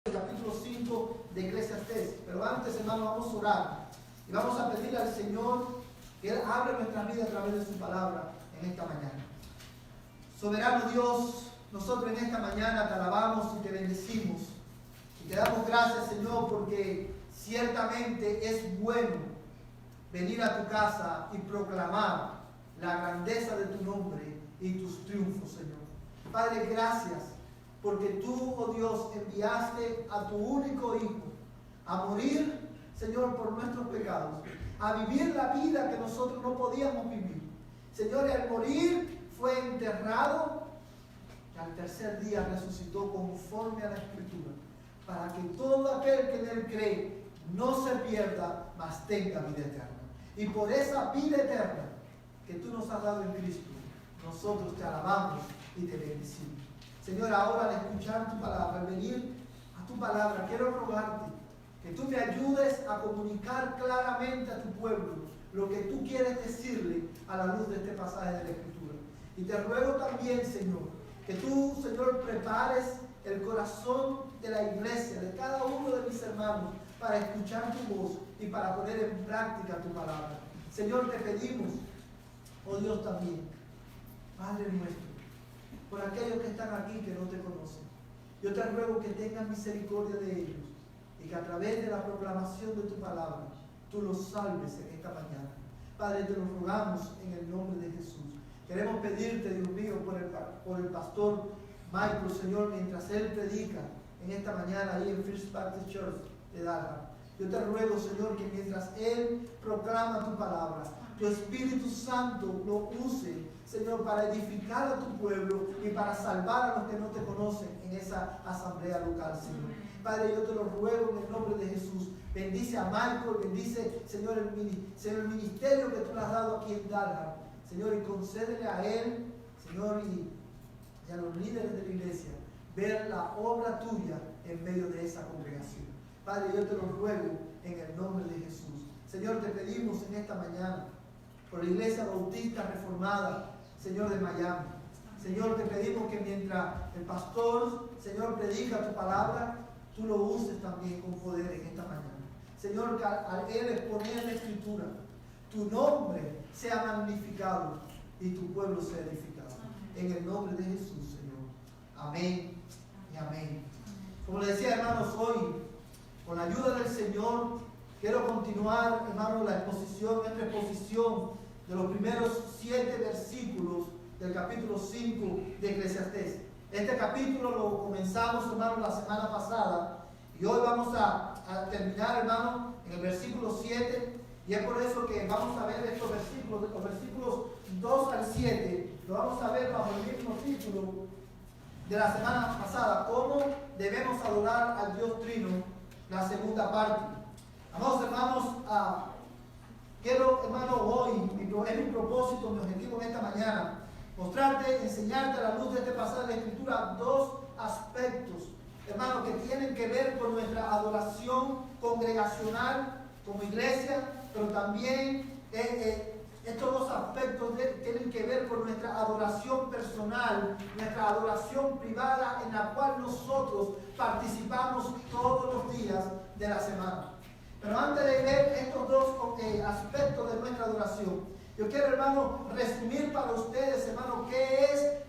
el capítulo 5 de Eclesiastés. Pero antes, hermano, vamos a orar y vamos a pedirle al Señor que Él abra nuestra vida a través de su palabra en esta mañana. Soberano Dios, nosotros en esta mañana te alabamos y te bendecimos y te damos gracias, Señor, porque ciertamente es bueno venir a tu casa y proclamar la grandeza de tu nombre y tus triunfos, Señor. Padre, gracias porque tú, oh Dios, enviaste a tu único Hijo a morir, Señor, por nuestros pecados, a vivir la vida que nosotros no podíamos vivir. Señor, y al morir fue enterrado y al tercer día resucitó conforme a la Escritura, para que todo aquel que en Él cree no se pierda, mas tenga vida eterna. Y por esa vida eterna que tú nos has dado en Cristo, nosotros te alabamos y te bendecimos. Señor, ahora al escuchar tu palabra, al venir a tu palabra, quiero rogarte que tú me ayudes a comunicar claramente a tu pueblo lo que tú quieres decirle a la luz de este pasaje de la Escritura. Y te ruego también, Señor, que tú, Señor, prepares el corazón de la iglesia, de cada uno de mis hermanos, para escuchar tu voz y para poner en práctica tu palabra. Señor, te pedimos, oh Dios también, Padre nuestro, por aquellos que están aquí que no te conocen. Yo te ruego que tengas misericordia de ellos y que a través de la proclamación de tu palabra tú los salves en esta mañana. Padre, te lo rogamos en el nombre de Jesús. Queremos pedirte, Dios mío, por el pastor Michael, Señor, mientras él predica en esta mañana ahí en First Baptist Church de Dallas. Yo te ruego, Señor, que mientras él proclama tu palabra, tu Espíritu Santo lo use, Señor, para edificar a tu pueblo y para salvar a los que no te conocen en esa asamblea local, Señor. Padre, yo te lo ruego en el nombre de Jesús. Bendice a Michael, bendice, Señor, el ministerio que tú le has dado aquí en Dallas, Señor, y concédele a él, Señor, y a los líderes de la iglesia ver la obra tuya en medio de esa congregación. Padre, yo te lo ruego en el nombre de Jesús. Señor, te pedimos en esta mañana por la Iglesia Bautista Reformada, Señor, de Miami. Señor, te pedimos que mientras el pastor, Señor, predica tu palabra, tú lo uses también con poder en esta mañana. Señor, que al él exponer la Escritura, tu nombre sea magnificado y tu pueblo sea edificado. En el nombre de Jesús, Señor. Amén y amén. Como les decía, hermanos, hoy, con la ayuda del Señor, quiero continuar, hermanos, nuestra exposición de los primeros 7 versículos del capítulo 5 de Eclesiastés. Este capítulo lo comenzamos, hermanos, la semana pasada y hoy vamos a terminar, hermanos, en el versículo 7, y es por eso que vamos a ver estos versículos, los versículos 2 al 7, lo vamos a ver bajo el mismo título de la semana pasada, cómo debemos adorar al Dios Trino, la segunda parte. Amados hermanos, quiero, hermano, hoy, es mi propósito, mi objetivo en esta mañana, mostrarte, enseñarte a la luz de este pasaje de la Escritura dos aspectos, hermano, que tienen que ver con nuestra adoración congregacional como iglesia, pero también estos dos aspectos tienen que ver con nuestra adoración personal, nuestra adoración privada en la cual nosotros participamos todos los días de la semana. Pero antes de ver estos dos aspectos de nuestra adoración, yo quiero, hermano, resumir para ustedes, hermano,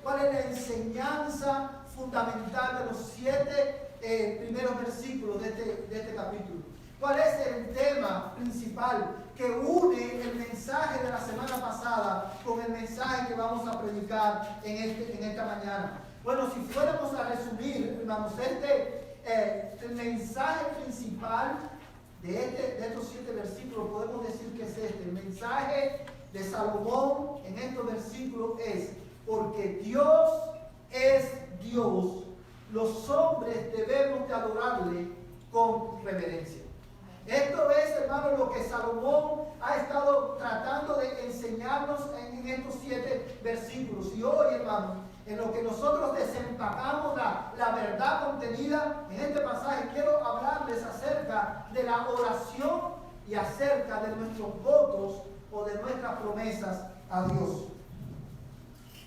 cuál es la enseñanza fundamental de los 7 primeros versículos de este capítulo. ¿Cuál es el tema principal que une el mensaje de la semana pasada con el mensaje que vamos a predicar en esta mañana? Bueno, si fuéramos a resumir, hermanos, el mensaje principal de estos 7 versículos, podemos decir que es este. El mensaje de Salomón en estos versículos es: porque Dios es Dios, los hombres debemos de adorarle con reverencia. Esto es, hermano, lo que Salomón ha estado tratando de enseñarnos en estos 7 versículos. Y hoy, hermano, en lo que nosotros desempacamos la verdad contenida en este pasaje, quiero hablarles acerca de la oración y acerca de nuestros votos o de nuestras promesas a Dios.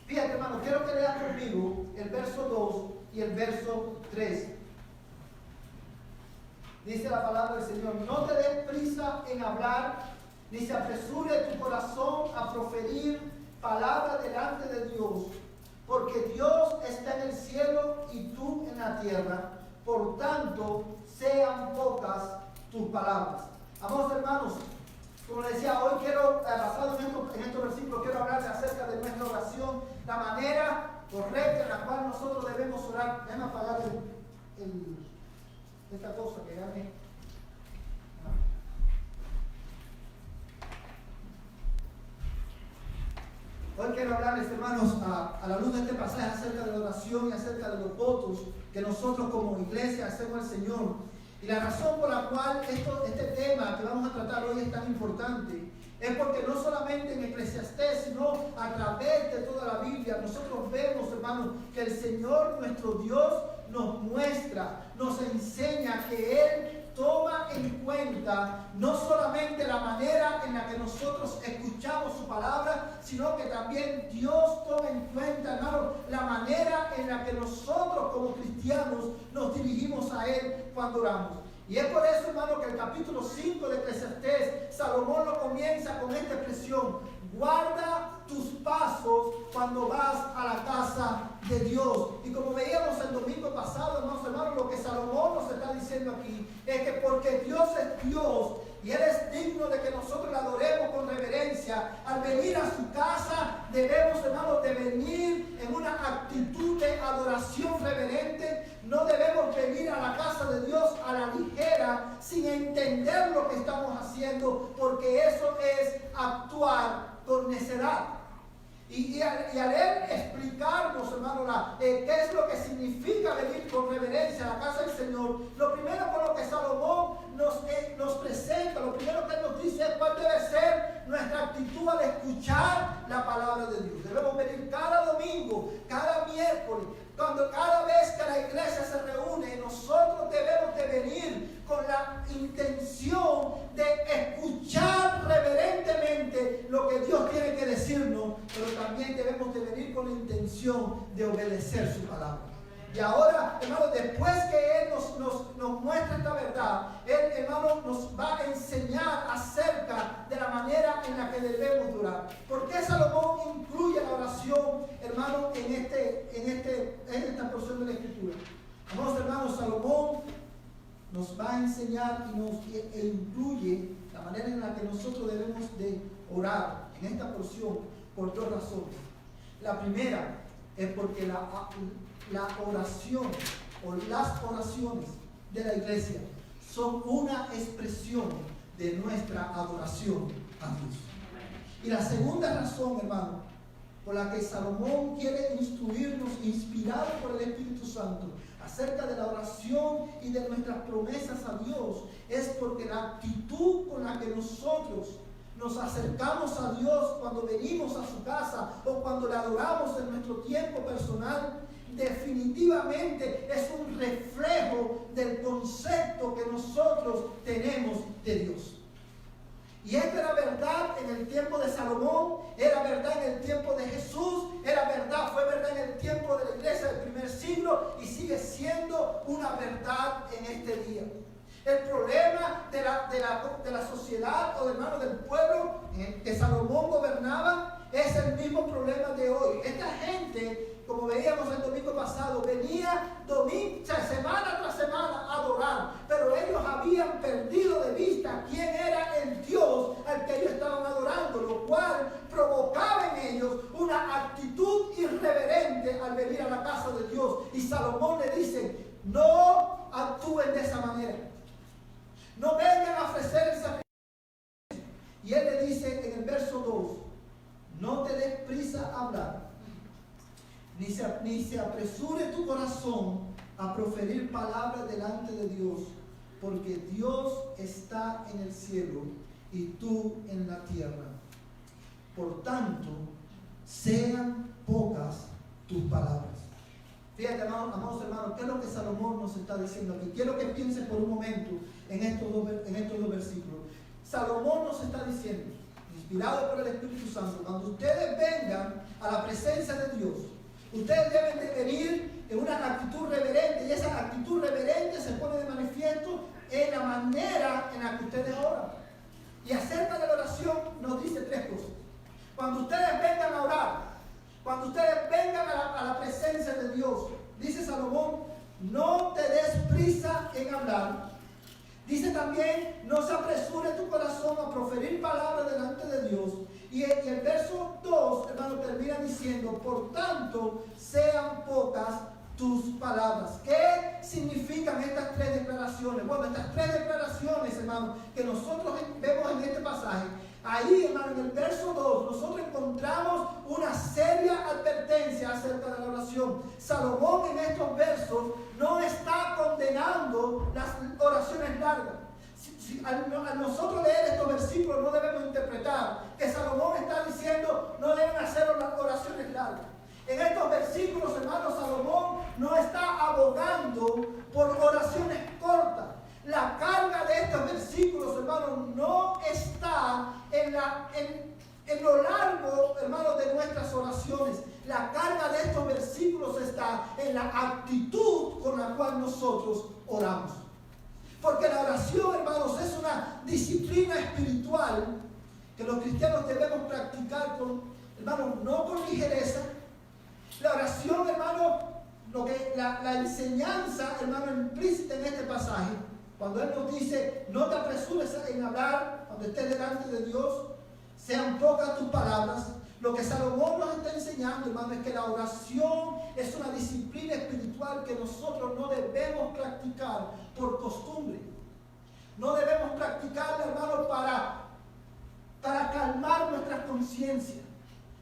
Fíjate, hermano, quiero que lean conmigo el verso 2 y el verso 3. Dice la palabra del Señor, no te des prisa en hablar, ni se apresure tu corazón a proferir palabras delante de Dios, porque Dios está en el cielo y tú en la tierra, por tanto, sean pocas tus palabras. Amados hermanos, como les decía, hoy quiero, basado en estos versículos, quiero hablarles acerca de nuestra oración, la manera correcta en la cual nosotros debemos orar. Déjenme apagar esta cosa que gane. Hoy quiero hablarles, hermanos, a la luz de este pasaje acerca de la oración y acerca de los votos que nosotros como iglesia hacemos al Señor. Y la razón por la cual este tema que vamos a tratar hoy es tan importante es porque no solamente en Eclesiastés, sino a través de toda la Biblia, nosotros vemos, hermanos, que el Señor, nuestro Dios, nos muestra, nos enseña que Él toma en cuenta no solamente la manera en la que nosotros escuchamos su palabra, sino que también Dios toma en cuenta, hermano, la manera en la que nosotros como cristianos nos dirigimos a Él cuando oramos. Y es por eso, hermano, que el capítulo 5 de Eclesiastés, Salomón lo comienza con esta expresión: guarda tus pasos cuando vas a la casa de Dios. Y como veíamos el domingo pasado, hermanos, lo que Salomón nos está diciendo aquí es que porque Dios es Dios y Él es digno de que nosotros le adoremos con reverencia, al venir a su casa debemos, hermanos, de venir en una actitud de adoración reverente. No debemos venir a la casa de Dios a la ligera, sin entender lo que estamos haciendo, porque eso es actuar con necedad. Y al él explicarnos, hermano, qué es lo que significa venir con reverencia a la casa del Señor, lo primero por lo que Salomón nos presenta, lo primero que él nos dice es cuál debe ser nuestra actitud al escuchar la palabra de Dios. Debemos venir cada domingo, cada miércoles, cada vez que la iglesia se reúne, nosotros debemos de venir con la intención de escuchar reverentemente lo que Dios tiene que decirnos, pero también debemos de venir con la intención de obedecer su palabra. Y ahora, hermano, después que Él nos muestra esta verdad, Él, hermano, nos va a enseñar acerca de la manera en la que debemos orar. ¿Por qué Salomón incluye la oración, hermano, en esta porción de la Escritura? Amados hermanos, Salomón nos va a enseñar e incluye la manera en la que nosotros debemos de orar en esta porción por dos razones. La primera es porque la oración o las oraciones de la iglesia son una expresión de nuestra adoración a Dios. Y la segunda razón, hermano, por la que Salomón quiere instruirnos, inspirado por el Espíritu Santo, acerca de la oración y de nuestras promesas a Dios, es porque la actitud con la que nosotros nos acercamos a Dios cuando venimos a su casa o cuando le adoramos en nuestro tiempo personal, definitivamente es un reflejo del concepto que nosotros tenemos de Dios. Y esta era verdad en el tiempo de Salomón, era verdad en el tiempo de Jesús, fue verdad en el tiempo de la iglesia del primer siglo y sigue siendo una verdad en este día. El problema de la sociedad o del pueblo que Salomón gobernaba es el mismo problema de hoy. Esta gente, como veíamos el domingo pasado, venía semana tras semana a adorar, pero ellos habían perdido de vista quién era el Dios al que ellos estaban adorando, lo cual provocaba en ellos una actitud irreverente al venir a la casa de Dios. Y Salomón le dice: no actúen de esa manera, no vengan a ofrecer el sacrificio. Y él le dice en el verso 2: no te des prisa a hablar, ni se apresure tu corazón a proferir palabras delante de Dios, porque Dios está en el cielo y tú en la tierra. Por tanto, sean pocas tus palabras. Fíjate, amados hermanos, ¿qué es lo que Salomón nos está diciendo aquí? Quiero que piensen por un momento en estos dos versículos. Salomón nos está diciendo, inspirado por el Espíritu Santo, cuando ustedes vengan a la presencia de Dios, ustedes deben de venir en una actitud reverente, y esa actitud reverente se pone de manifiesto en la manera en la que ustedes oran. Y acerca de la oración nos dice 3 cosas. Cuando ustedes vengan a orar, cuando ustedes vengan a la presencia de Dios, dice Salomón, no te des prisa en hablar. Dice también, no se apresure tu corazón a proferir palabras delante de Dios. Y el verso 2, hermano, termina diciendo, por tanto, sean pocas tus palabras. ¿Qué significan estas 3 declaraciones? Bueno, estas 3 declaraciones, hermano, que nosotros vemos en este pasaje, ahí, hermano, en el verso 2, nosotros encontramos una seria advertencia acerca de la oración. Salomón en estos versos no está condenando las oraciones largas. Al nosotros leer estos versículos no debemos interpretar que Salomón está diciendo no deben hacer oraciones largas. En estos versículos, hermanos, Salomón no está abogando por oraciones cortas. La carga de estos versículos, hermanos, no está en lo largo, hermanos, de nuestras oraciones. La carga de estos versículos está en la actitud con la cual nosotros oramos. Porque la oración, hermanos, es una disciplina espiritual que los cristianos debemos practicar hermanos, no con ligereza. La oración, hermano, la enseñanza, hermano, implícita en este pasaje, cuando Él nos dice, no te apresures en hablar cuando estés delante de Dios, sean pocas tus palabras. Lo que Salomón nos está enseñando, hermano, es que la oración es una disciplina espiritual que nosotros no debemos practicar por costumbre. No debemos practicarla, hermano, para calmar nuestra conciencia.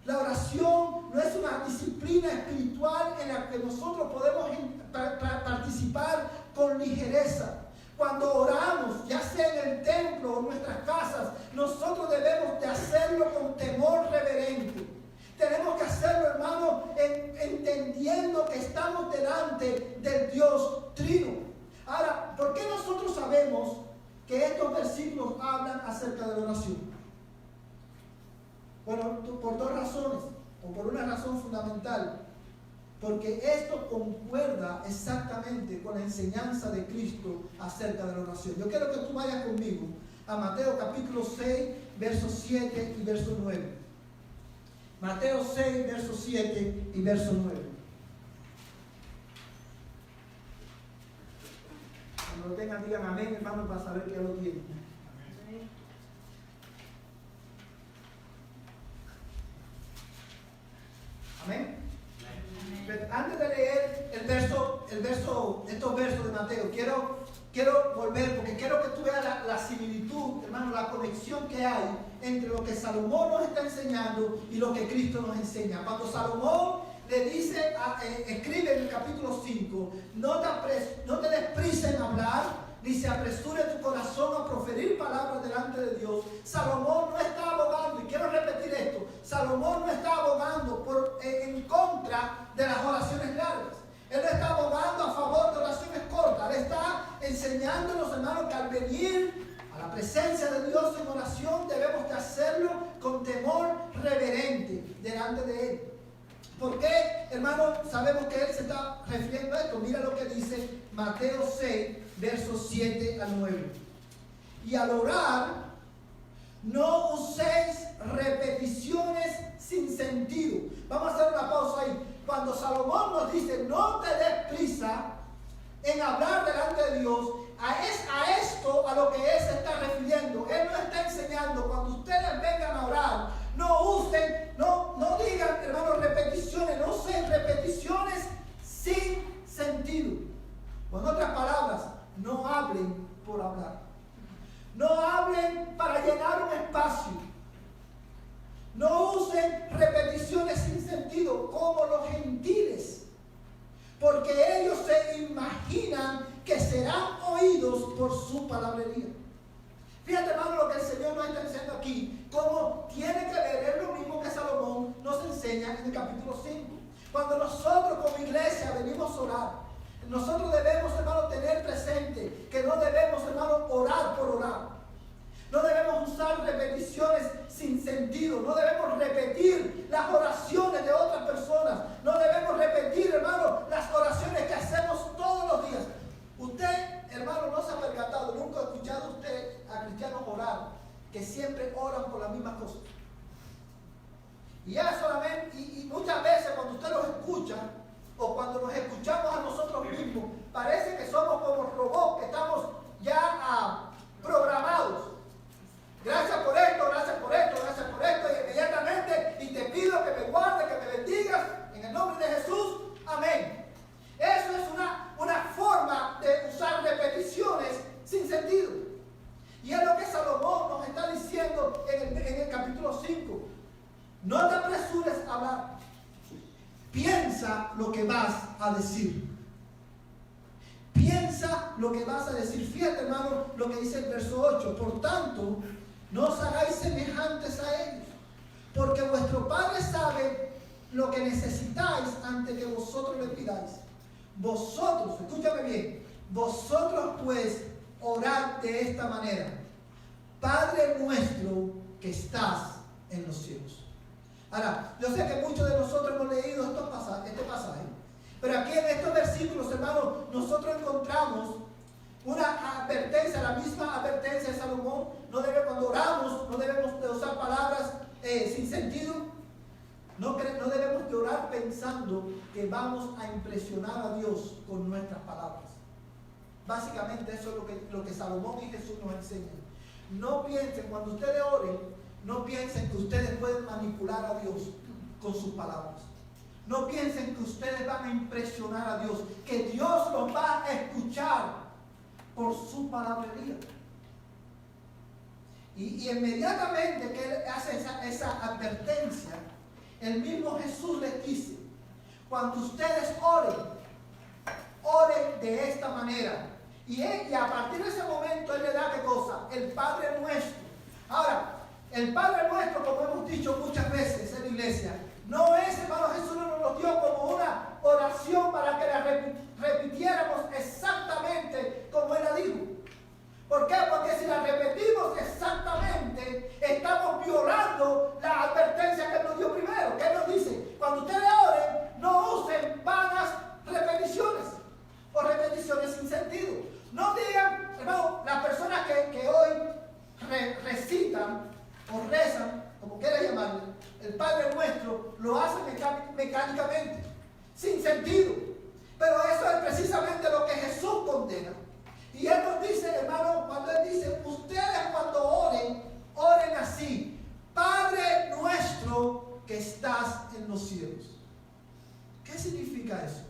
La oración no es una disciplina espiritual en la que nosotros podemos participar con ligereza. Cuando oramos, ya sea en el templo o en nuestras casas, nosotros debemos de hacerlo con temor reverente. Tenemos que hacerlo, hermano, entendiendo que estamos delante del Dios Trino. Ahora, ¿por qué nosotros sabemos que estos versículos hablan acerca de la oración? Bueno, por 2 razones, o por una razón fundamental. Porque esto concuerda exactamente con la enseñanza de Cristo acerca de la oración. Yo quiero que tú vayas conmigo a Mateo capítulo 6, versos 7 y verso 9. Mateo 6, verso 7 y verso 9. Cuando lo tengan, digan amén, hermano, para saber que ya lo tienen. Amén. Antes de leer estos versos de Mateo, quiero volver, porque quiero que tú veas la similitud, hermano, la conexión que hay entre lo que Salomón nos está enseñando y lo que Cristo nos enseña. Cuando Salomón le dice, escribe en el capítulo 5, no te des prisa en hablar, ni se apresure tu corazón a proferir palabras delante de Dios. Salomón no está abogando, y quiero repetir esto, Salomón no está abogando en contra de las oraciones largas. Él no está abogando a favor de oraciones cortas. Él está enseñándonos, hermanos, que al venir a la presencia de Dios en oración debemos de hacerlo con temor reverente delante de Él. ¿Por qué, hermano, sabemos que Él se está refiriendo a esto? Mira lo que dice Mateo 6, versos 7 al 9. Y al orar, no uséis repeticiones sin sentido. Vamos a hacer una pausa ahí. Cuando Salomón nos dice, no te des prisa en hablar delante de Dios, a esto a lo que Él se está refiriendo. Él no está enseñando, cuando ustedes vengan a orar, no usen, no digan, hermanos, repeticiones, no usen repeticiones sin sentido. Con otras palabras, no hablen por hablar. No hablen para llenar un espacio. No usen repeticiones sin sentido como los gentiles, porque ellos se imaginan que serán oídos por su palabrería. Fíjate, hermano, lo que el Señor nos está enseñando aquí, cómo tiene que ver, es lo mismo que Salomón nos enseña en el capítulo 5. Cuando nosotros como iglesia venimos a orar, nosotros debemos, hermano, tener presente que no debemos, hermano, orar por orar. No debemos usar repeticiones sin sentido. No debemos repetir las oraciones de otras personas. No debemos repetir, hermano, las oraciones que hacemos todos los días. Usted, hermano, no se ha percatado nunca que siempre oran por las mismas cosas. Y ya solamente, y muchas veces cuando usted los escucha, o cuando nos escuchamos a nosotros mismos, parece que somos como robots, que estamos ya programados. Gracias por esto, gracias por esto, gracias por esto, y inmediatamente, y te pido que me guardes, que me bendigas, en el nombre de Jesús, amén. Eso es una forma de usar repeticiones sin sentido. Y es lo que Salomón nos está diciendo en el capítulo 5. No te apresures a hablar. Piensa lo que vas a decir. Piensa lo que vas a decir. Fíjate, hermano, lo que dice el verso 8. Por tanto, no os hagáis semejantes a ellos, porque vuestro Padre sabe lo que necesitáis antes que vosotros le pidáis. Vosotros, escúchame bien, vosotros pues orad de esta manera: Padre nuestro que estás en los cielos. Ahora, yo sé que muchos de nosotros hemos leído este pasaje, pero aquí en estos versículos, hermanos, nosotros encontramos una advertencia, la misma advertencia de Salomón. Cuando oramos, no debemos de usar palabras sin sentido. No debemos de orar pensando que vamos a impresionar a Dios con nuestras palabras. Básicamente eso es lo que Salomón y Jesús nos enseñan. No piensen, cuando ustedes oren, no piensen que ustedes pueden manipular a Dios con sus palabras. No piensen que ustedes van a impresionar a Dios, que Dios los va a escuchar por su palabrería. Y inmediatamente que Él hace esa advertencia, el mismo Jesús les dice: cuando ustedes oren, oren de esta manera. Y a partir de ese momento Él le da ¿qué cosa? El Padre Nuestro. Ahora, el Padre Nuestro, como hemos dicho muchas veces en la iglesia, no es, hermano, Jesús no nos lo dio como una oración para que la repitiéramos exactamente como Él la dijo. ¿Por qué? Porque si la repetimos exactamente, estamos violando la advertencia que Él nos dio primero. ¿Qué nos dice? Cuando ustedes oren, no usen vanas repeticiones o repeticiones sin sentido. No digan, hermano, las personas que hoy recitan o rezan, como quieras llamarle, el Padre Nuestro, lo hacen mecánicamente, sin sentido. Pero eso es precisamente lo que Jesús condena. Y Él nos dice, hermano, cuando Él dice: ustedes cuando oren, oren así: Padre Nuestro que estás en los cielos. ¿Qué significa eso?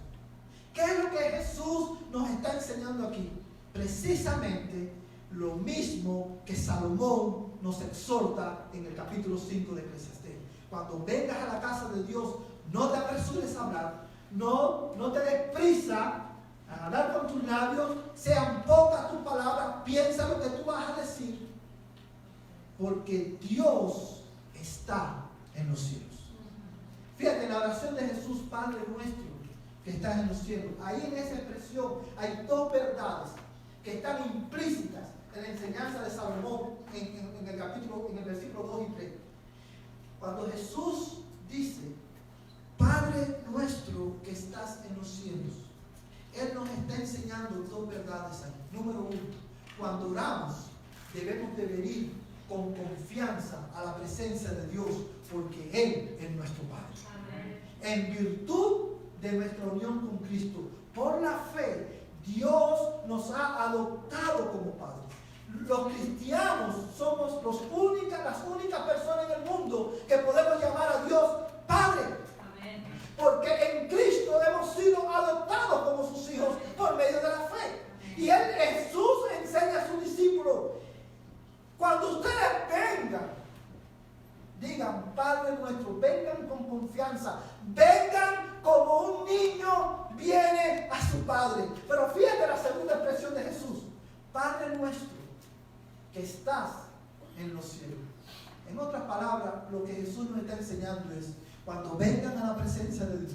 ¿Qué es lo que Jesús nos está enseñando aquí? Precisamente lo mismo que Salomón nos exhorta en el capítulo 5 de Eclesiastés. Cuando vengas a la casa de Dios, no te apresures a hablar, no te des prisa a hablar con tus labios, sean pocas tus palabras, piensa lo que tú vas a decir, porque Dios está en los cielos. Fíjate, en la oración de Jesús: Padre Nuestro que estás en los cielos, ahí en esa expresión hay dos verdades que están implícitas en la enseñanza de Salomón en el versículo 2 y 3. Cuando Jesús dice: Padre Nuestro que estás en los cielos, Él nos está enseñando dos verdades ahí. Número uno, cuando oramos debemos de venir con confianza a la presencia de Dios, porque Él es nuestro Padre. Amén. En virtud de nuestra unión con Cristo, por la fe, Dios nos ha adoptado como padres. Los cristianos somos las únicas personas en el mundo que podemos llamar a Dios Padre. Amén. Porque en Cristo hemos sido adoptados como sus hijos por medio de la fe. Y Jesús enseña a sus discípulos: cuando ustedes vengan, digan: Padre Nuestro. Vengan con confianza, vengan como un niño viene a su padre. Pero fíjate la segunda expresión de Jesús: Padre Nuestro que estás en los cielos. En otras palabras, lo que Jesús nos está enseñando es: cuando vengan a la presencia de Dios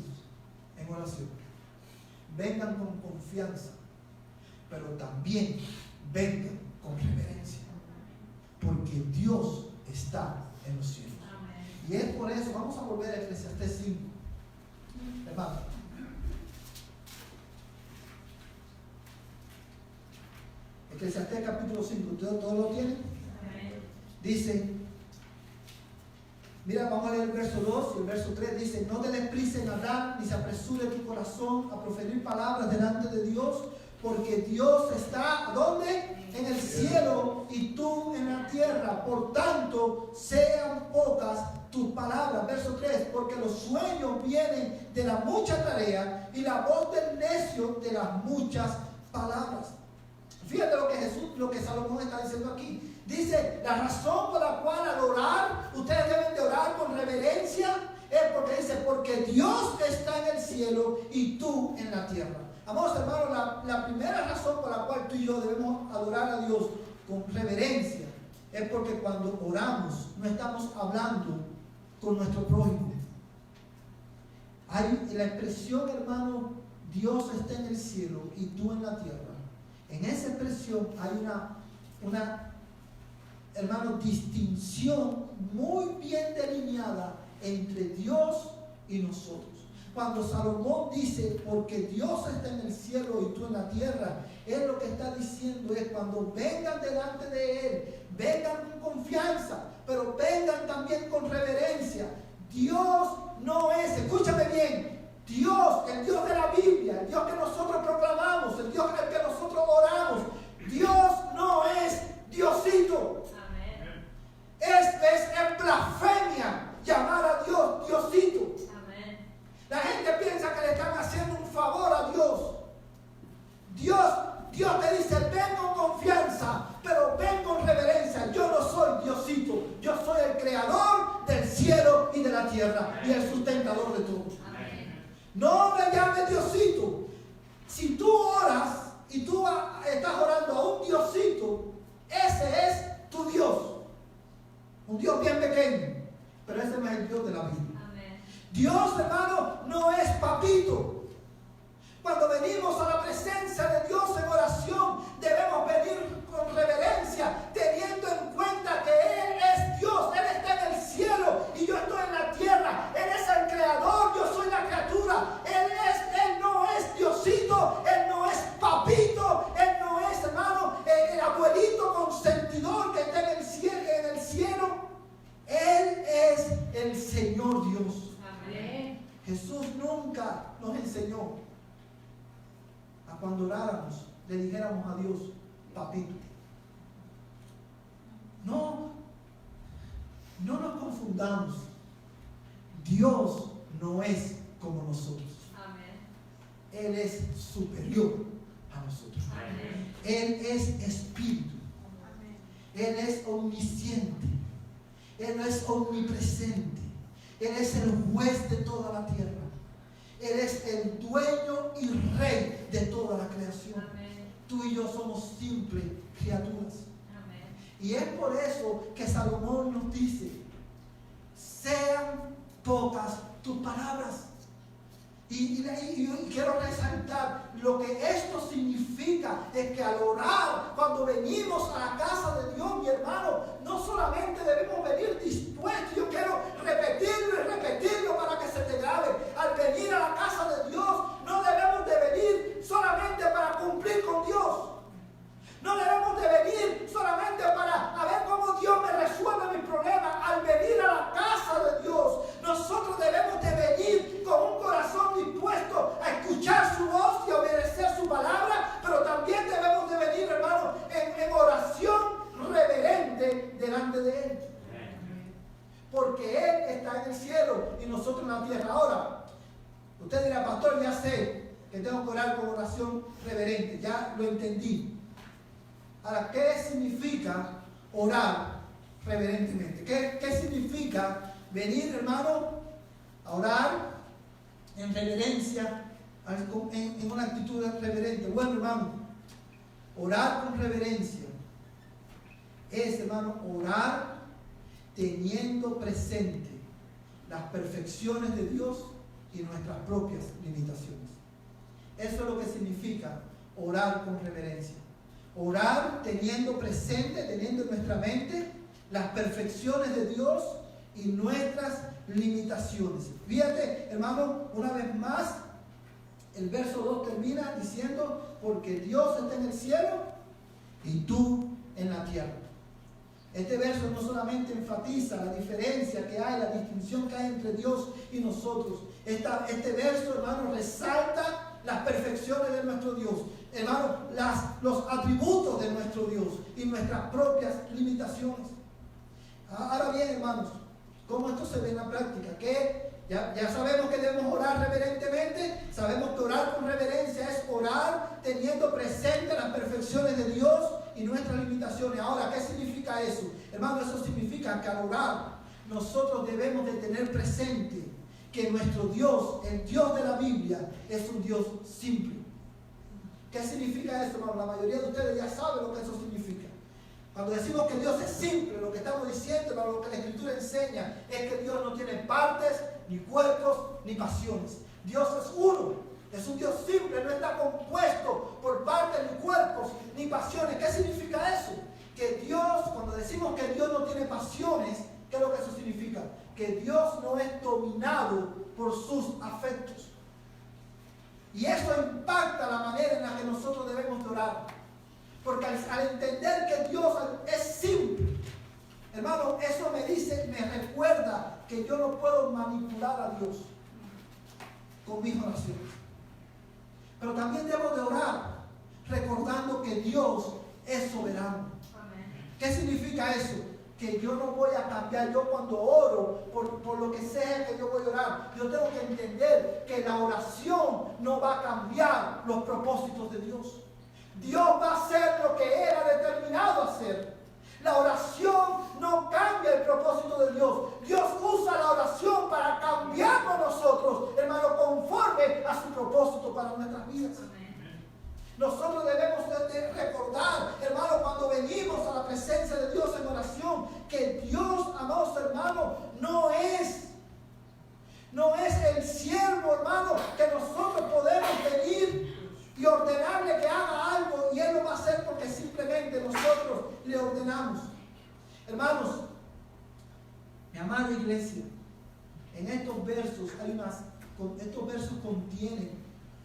en oración, vengan con confianza, pero también vengan con reverencia, porque Dios está en los cielos. Y es por eso, vamos a volver a Eclesiastés 5. Hermano, Eclesiastés capítulo 5, ¿ustedes todos lo tienen? Dice, mira, vamos a leer el verso 2 y el verso 3. Dice, no te des prisa en hablar, ni se apresure tu corazón a proferir palabras delante de Dios, porque Dios está, ¿dónde? En el cielo y tú en la tierra. Por tanto, sean pocas tus palabras. Verso 3, porque los sueños vienen de la mucha tarea y la voz del necio de las muchas palabras. Fíjate lo que Salomón está diciendo aquí. Dice, la razón por la cual al orar, ustedes deben de orar con reverencia, es porque dice, porque Dios está en el cielo y tú en la tierra. Amados hermanos, la primera razón por la cual tú y yo debemos adorar a Dios con reverencia es porque cuando oramos no estamos hablando con nuestro prójimo. Hay la expresión, hermano, Dios está en el cielo y tú en la tierra. En esa expresión hay una hermano, distinción muy bien delineada entre Dios y nosotros. Cuando Salomón dice, porque Dios está en el cielo y tú en la tierra, él lo que está diciendo es, cuando vengan delante de él, vengan con confianza, pero vengan también con reverencia. Dios no es, escúchame bien, Dios, el Dios de la Biblia, el Dios que nosotros proclamamos, el Dios al que nosotros oramos, Dios no es Diosito. Amén. Es blasfemia llamar a Dios Diosito. Amén. La gente piensa que le están haciendo un favor a Dios. Dios te dice, ven con confianza, pero ven con reverencia. Yo no soy Diosito, yo soy el creador del cielo y de la tierra. Amén. Y el sustentador de todo. Amén. No me llames Diosito. Si tú oras y tú estás orando a un Diosito, ese es tu Dios. Un Dios bien pequeño, pero ese no es el Dios de la Biblia. Amén. Dios, hermano, no es papito. Cuando venimos a la presencia de Dios en oración, debemos venir con reverencia, teniendo en cuenta que Él es Dios. Él está en el cielo y yo estoy en la tierra. Él es el creador, yo soy la criatura. Él no es Diosito, Él no es papito, Él no es, hermano, el abuelito consentidor que está en el cielo. Él es el Señor Dios. Amén. Jesús nunca nos enseñó a cuando oráramos le dijéramos a Dios, papito. No nos confundamos. Dios no es como nosotros. Amén. Él es superior a nosotros. Amén. Él es espíritu. Amén. Él es omnisciente. Él es omnipresente. Él es el juez de toda la tierra. Él es el dueño y rey de toda la creación. Amén. Tú y yo somos simples criaturas. Amén. Y es por eso que Salomón nos dice, sean pocas tus palabras. Y quiero resaltar lo que esto significa, es que al orar, cuando venimos a la casa de Dios, mi hermano, no solamente debemos venir dispuestos, yo quiero repetirlo y repetirlo para que se te grabe. Al venir a la casa de Dios, no debemos de venir solamente para cumplir con Dios. No debemos de venir solamente para ver cómo Dios me resuelve mis problemas. Al venir a la casa de Dios, nosotros debemos de venir con un corazón dispuesto a escuchar su voz y obedecer su palabra, pero también debemos de venir, hermano, en oración reverente delante de Él. Porque Él está en el cielo y nosotros en la tierra. Ahora, usted dirá, pastor, ya sé que tengo que orar con oración reverente, ya lo entendí. Ahora, ¿qué significa orar reverentemente? ¿Qué significa venir, hermano, a orar en reverencia, en una actitud reverente? Bueno, hermano, orar con reverencia es, hermano, orar teniendo presente las perfecciones de Dios y nuestras propias limitaciones. Eso es lo que significa orar con reverencia. Orar teniendo presente, teniendo en nuestra mente las perfecciones de Dios y nuestras limitaciones. Fíjate, hermano, una vez más, el verso 2 termina diciendo, porque Dios está en el cielo y tú en la tierra. Este verso no solamente enfatiza la diferencia que hay, la distinción que hay entre Dios y nosotros. Este verso, hermano, resalta las perfecciones de nuestro Dios. Hermano, los atributos de nuestro Dios y nuestras propias limitaciones. Ahora bien, hermanos, ¿cómo esto se ve en la práctica? Que ya sabemos que debemos orar reverentemente. Sabemos que orar con reverencia es orar teniendo presente las perfecciones de Dios y nuestras limitaciones. Ahora, ¿qué significa eso? Hermano, eso significa que al orar nosotros debemos de tener presente que nuestro Dios, el Dios de la Biblia, es un Dios simple. ¿Qué significa eso, hermano? La mayoría de ustedes ya saben lo que eso significa. Cuando decimos que Dios es simple, lo que estamos diciendo, hermano, lo que la Escritura enseña es que Dios no tiene partes, ni cuerpos, ni pasiones. Dios es uno, es un Dios simple, no está compuesto por partes, ni cuerpos, ni pasiones. ¿Qué significa eso? Que Dios, cuando decimos que Dios no tiene pasiones, ¿qué es lo que eso significa? Que Dios no es dominado por sus afectos. Y eso impacta la manera en la que nosotros debemos de orar. Porque al entender que Dios es simple, hermano, eso me recuerda que yo no puedo manipular a Dios con mis oraciones. Pero también debo de orar recordando que Dios es soberano. Amén. ¿Qué significa eso? Que yo no voy a cambiar. Yo cuando oro, por lo que sea que yo voy a orar, yo tengo que entender que la oración no va a cambiar los propósitos de Dios. Dios va a hacer lo que Él ha determinado hacer. La oración no cambia el propósito de Dios. Dios usa la oración para cambiarnos a nosotros, hermano, conforme a su propósito para nuestras vidas. Nosotros debemos de recordar, hermano, cuando venimos a la presencia de Dios en oración, que Dios, amados hermanos, no es el siervo, hermano, que nosotros podemos venir y ordenarle que haga algo y Él lo va a hacer porque simplemente nosotros le ordenamos. Hermanos, mi amada iglesia, en estos versos estos versos contienen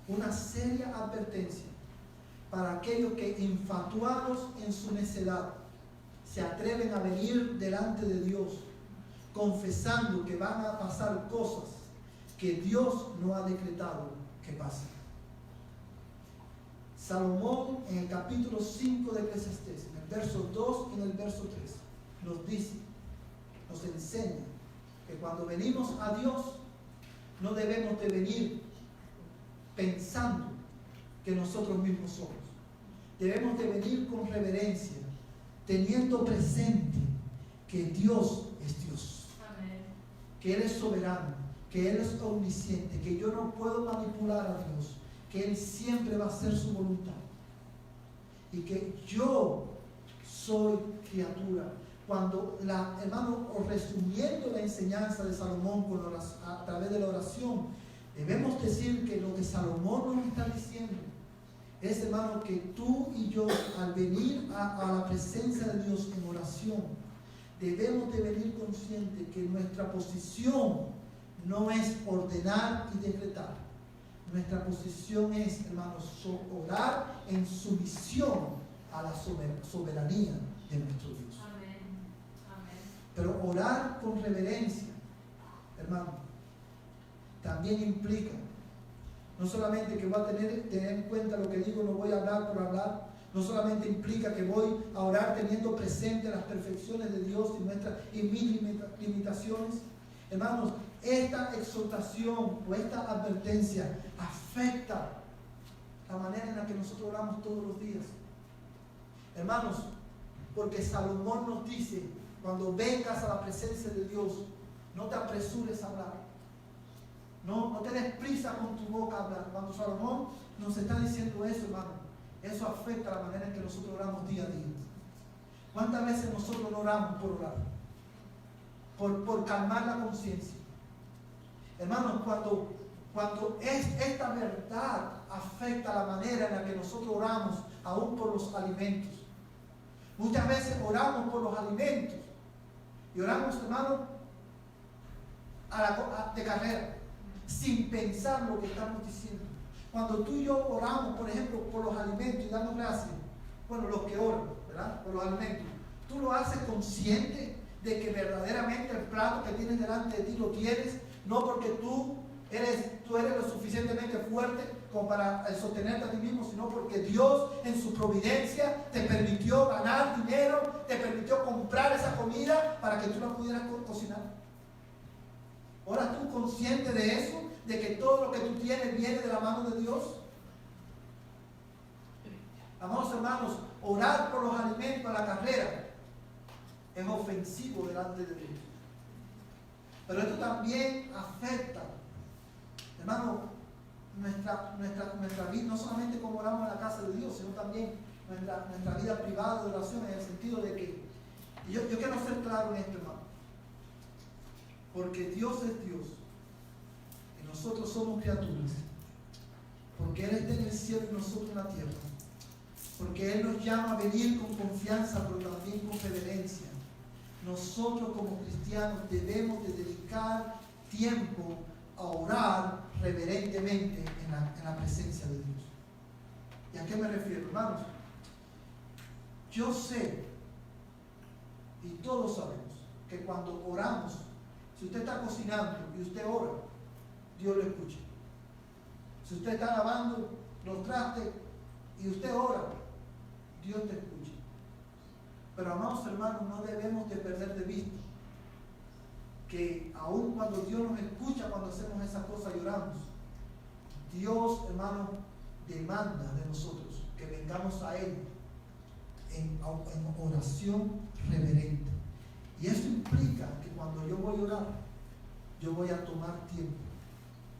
una seria advertencia para aquellos que, infatuados en su necedad, se atreven a venir delante de Dios confesando que van a pasar cosas que Dios no ha decretado que pasen. Salomón, en el capítulo 5 de Eclesiastés, en el verso 2 y en el verso 3, nos dice, nos enseña que cuando venimos a Dios no debemos de venir pensando que nosotros mismos somos. Debemos de venir con reverencia, teniendo presente que Dios es Dios. Amén. Que Él es soberano, que Él es omnisciente, que yo no puedo manipular a Dios, que Él siempre va a hacer su voluntad y que yo soy criatura. Cuando, hermano, resumiendo la enseñanza de Salomón a través de la oración, debemos decir que lo que Salomón nos está diciendo es, hermano, que tú y yo, al venir a la presencia de Dios en oración, debemos de venir conscientes que nuestra posición no es ordenar y decretar. Nuestra posición es, hermanos, orar en sumisión a la soberanía de nuestro Dios. Amén. Amén. Pero orar con reverencia, hermano, también implica no solamente que voy a tener en cuenta lo que digo, no voy a hablar por hablar. No solamente implica que voy a orar teniendo presente las perfecciones de Dios y mis limitaciones. Hermanos, esta exhortación o esta advertencia afecta la manera en la que nosotros oramos todos los días. Hermanos, porque Salomón nos dice, cuando vengas a la presencia de Dios, no te apresures a hablar. No te des prisa con tu boca a hablar. Cuando Salomón nos está diciendo eso, hermano, eso afecta la manera en que nosotros oramos día a día. ¿Cuántas veces nosotros no oramos por orar? Por calmar la conciencia. Hermanos, cuando esta verdad afecta la manera en la que nosotros oramos, aún por los alimentos. Muchas veces oramos por los alimentos y oramos, hermano, de carrera, sin pensar lo que estamos diciendo. Cuando tú y yo oramos, por ejemplo, por los alimentos y damos gracias, bueno, los que oran, ¿verdad? Por los alimentos, Tú lo haces consciente de que verdaderamente el plato que tienes delante de ti lo tienes, no porque tú eres lo suficientemente fuerte como para sostenerte a ti mismo, sino porque Dios en su providencia te permitió ganar dinero, te permitió comprar esa comida para que tú la pudieras cocinar. ¿Ahora tú consciente de eso? De que todo lo que tú tienes viene de la mano de Dios. Amados hermanos, orar por los alimentos a la carrera es ofensivo delante de Dios. Pero esto también afecta, hermano, nuestra vida, no solamente como oramos en la casa de Dios, sino también nuestra vida privada de oración, en el sentido de que, yo quiero ser claro en esto, hermano, porque Dios es Dios y nosotros somos criaturas, porque Él está en el cielo y nosotros en la tierra, porque Él nos llama a venir con confianza, pero también con reverencia. Nosotros como cristianos debemos de dedicar tiempo a orar reverentemente en la presencia de Dios. ¿Y a qué me refiero, hermanos? Yo sé, y todos sabemos, que cuando oramos, si usted está cocinando y usted ora, Dios lo escucha. Si usted está lavando los trastes y usted ora, Dios te escucha. Pero amados hermanos, no debemos de perder de vista que aun cuando Dios nos escucha cuando hacemos esas cosas y oramos, Dios, hermano, demanda de nosotros que vengamos a Él en oración reverente. Y eso implica que cuando yo voy a orar, yo voy a tomar tiempo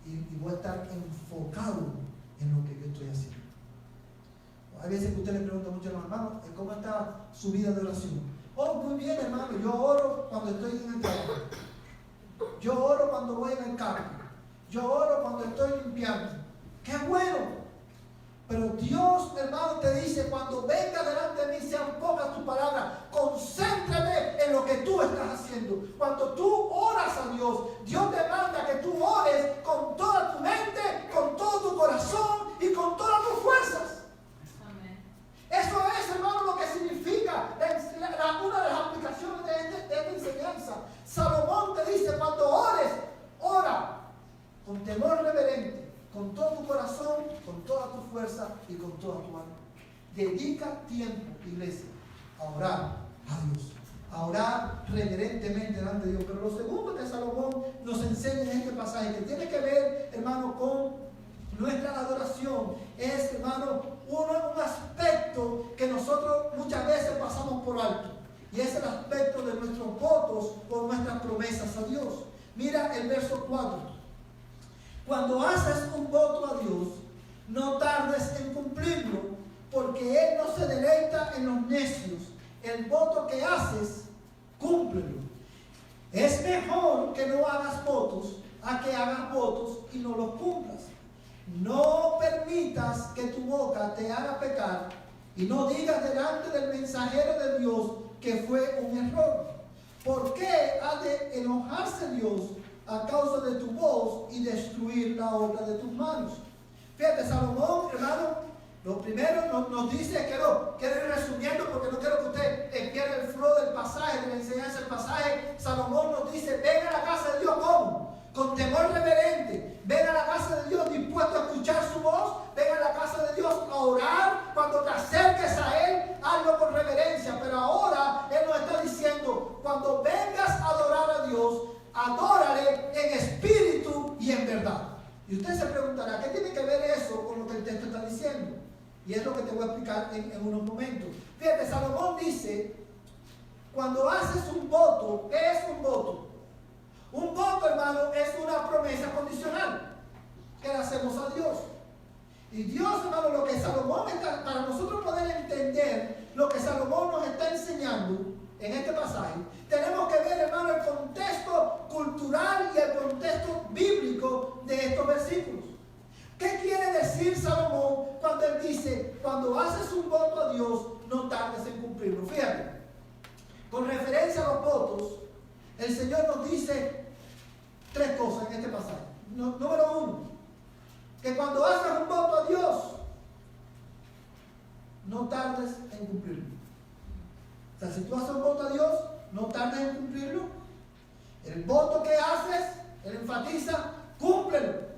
y voy a estar enfocado en lo que yo estoy haciendo. Hay veces que usted le pregunta mucho a los hermanos, ¿cómo está su vida de oración? Oh, muy bien, hermano, yo oro cuando estoy en el trabajo. Yo oro cuando voy en el carro. Yo oro cuando estoy limpiando. ¡Qué bueno! Pero Dios, hermano, te dice, cuando venga delante de mí, sean pocas tus palabras, concéntrate en lo que tú estás haciendo. Cuando tú oras a Dios, Dios demanda que tú ores con toda tu mente, con todo tu corazón y con todas tus fuerzas. Eso es, hermano, lo que significa una de las aplicaciones de esta enseñanza. Salomón te dice, cuando ores, ora con temor reverente, con todo tu corazón, con toda tu fuerza y con toda tu alma. Dedica tiempo, iglesia, a orar a Dios, a orar reverentemente delante de Dios. Pero lo segundo que Salomón nos enseña en este pasaje, que tiene que ver, hermano, con nuestra adoración, es, hermano, un aspecto que nosotros muchas veces pasamos por alto, y es el aspecto de nuestros votos por nuestras promesas a Dios. Mira el verso 4. Cuando haces un voto a Dios, no tardes en cumplirlo, porque Él no se deleita en los necios. El voto que haces, cúmplelo. Es mejor que no hagas votos a que hagas votos y no los cumplas. No permitas que tu boca te haga pecar y no digas delante del mensajero de Dios que fue un error. ¿Por qué ha de enojarse Dios a causa de tu voz y destruir la obra de tus manos? Fíjate, Salomón, hermano, lo primero nos dice, quiero ir resumiendo porque no quiero que usted pierda el flow del pasaje, de la enseñanza del pasaje. Salomón nos dice, ven a la casa de Dios, ¿cómo? Con temor reverente. Ven a la casa de Dios dispuesto a escuchar su voz. Ven a la casa de Dios a orar. Cuando te acerques a Él, hazlo con reverencia. Pero ahora Él nos está diciendo, cuando vengas a adorar a Dios, adórale en espíritu y en verdad. Y usted se preguntará, ¿qué tiene que ver eso con lo que el texto está diciendo? Y es lo que te voy a explicar en unos momentos. Fíjate, Salomón dice, cuando haces un voto, ¿qué es un voto? Un voto, hermano, es una promesa condicional que le hacemos a Dios. Y Dios, hermano, lo que Salomón está, para nosotros poder entender lo que Salomón nos está enseñando en este pasaje, tenemos que ver, hermano, el contexto cultural y el contexto bíblico de estos versículos. ¿Qué quiere decir Salomón cuando él dice, cuando haces un voto a Dios, no tardes en cumplirlo? Fíjate, con referencia a los votos, el Señor nos dice tres cosas en este pasaje. Número uno, que cuando haces un voto a Dios, no tardes en cumplirlo. sea, si tú haces un voto a Dios, no tardes en cumplirlo. El voto que haces, él enfatiza, cúmplelo.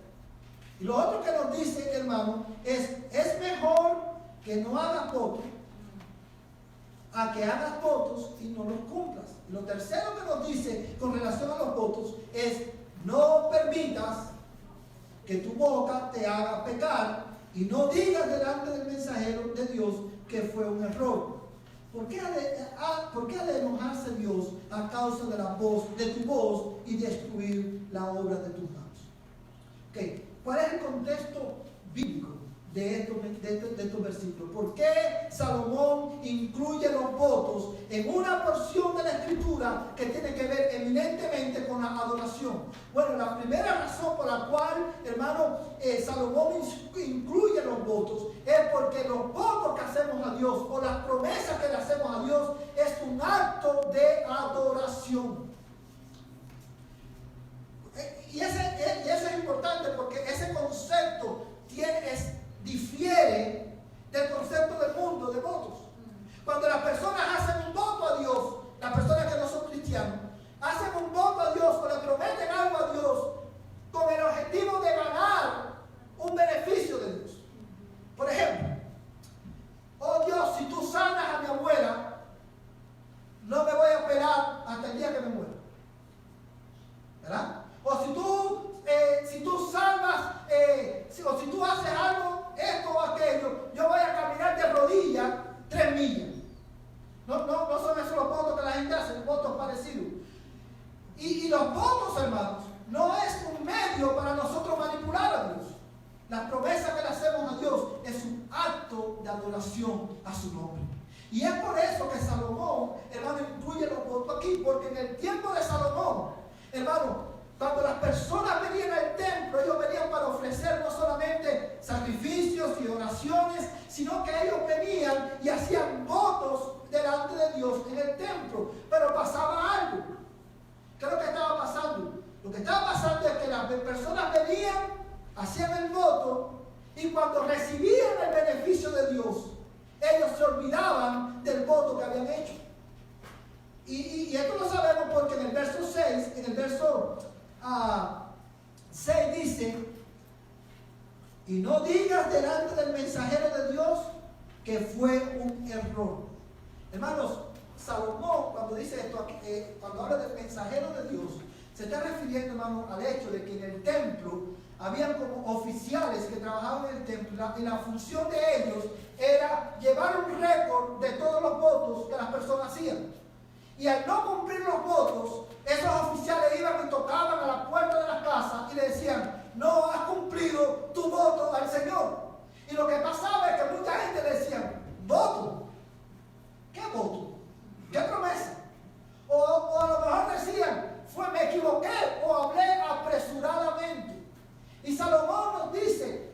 Y lo otro que nos dice, hermano, es mejor que no hagas votos a que hagas votos y no los cumplas. Y lo tercero que nos dice con relación a los votos es: no permitas que tu boca te haga pecar y no digas delante del mensajero de Dios que fue un error. ¿Por qué ha de enojarse Dios a causa de tu voz y destruir la obra de tus manos? Okay. ¿Cuál es el contexto bíblico de estos versículos? ¿Por qué Salomón incluye los votos en una porción de la Escritura que tiene que ver eminentemente con la adoración? Bueno, la primera razón por la cual, hermano, Salomón incluye los votos es porque los votos que hacemos a Dios o las promesas que le hacemos a Dios es un acto de adoración. Y eso es importante porque ese concepto difiere del concepto del mundo de votos. Cuando las personas hacen un voto a Dios, las personas que no son cristianos, hacen un voto a Dios o le prometen algo a Dios con el objetivo de ganar un beneficio de Dios. Por ejemplo, oh Dios, si tú sanas a mi abuela, no me voy a esperar hasta el día que me muera. ¿Verdad? O si tú salvas, o si tú haces algo, esto o aquello, yo voy a caminar de rodillas 3 millas. No son esos los votos que la gente hace, votos parecidos. Y los votos, hermanos, no es un medio para nosotros manipular a Dios. Las promesas que le hacemos a Dios es un acto de adoración a su nombre. Y es por eso que Salomón, hermano, incluye los votos aquí, porque en el tiempo de Salomón, hermano, cuando las personas venían al templo, ellos venían para ofrecer no solamente sacrificios y oraciones, sino que ellos venían y hacían votos delante de Dios en el templo. Pero pasaba algo. ¿Qué es lo que estaba pasando? Lo que estaba pasando es que las personas venían, hacían el voto, y cuando recibían el beneficio de Dios, ellos se olvidaban del voto que habían hecho. Y esto lo sabemos porque en el verso 6 dice: y no digas delante del mensajero de Dios que fue un error. Hermanos, Salomón, cuando dice esto, cuando habla del mensajero de Dios, se está refiriendo, hermano, al hecho de que en el templo habían como oficiales que trabajaban en el templo, y la función de ellos era llevar un récord de todos los votos que las personas hacían. Y al no cumplir los votos, esos oficiales iban y tocaban a la puerta de la casa y le decían: no has cumplido tu voto al Señor. Y lo que pasaba es que mucha gente le decía: ¿voto? ¿Qué voto? ¿Qué promesa? O a lo mejor decían: me equivoqué o hablé apresuradamente. Y Salomón nos dice: